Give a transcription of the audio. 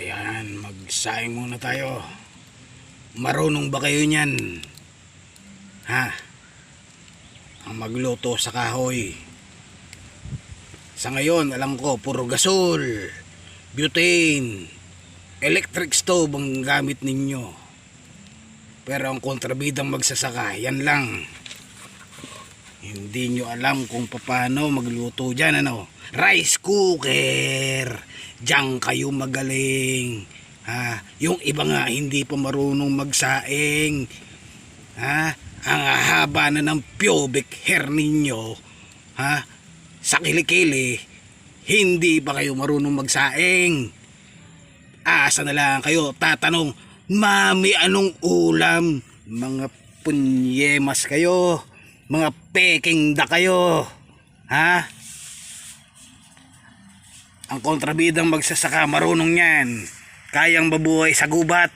Ayan, magsaing muna tayo. Marunong ba kayo niyan? Ha? Ang magluto sa kahoy. Sa ngayon, alam ko, puro gasol, butane, electric stove ang gamit ninyo. Pero ang kontrabidang magsasaka, yan lang. Hindi nyo alam kung paano magluto dyan, ano? Rice cooker! Diyan kayo magaling. Ha? Yung iba nga hindi pa marunong magsaing. Ha? Ang haba na ng pubic hair ninyo. Ha? Sa kilikili, hindi pa kayo marunong magsaing. Asa na lang kayo tatanong, Mami, anong ulam? Mga punyemas kayo. Mga peking da kayo. Ha? Ang kontrabidang magsasaka marunong yan. Kayang mabuhay sa gubat.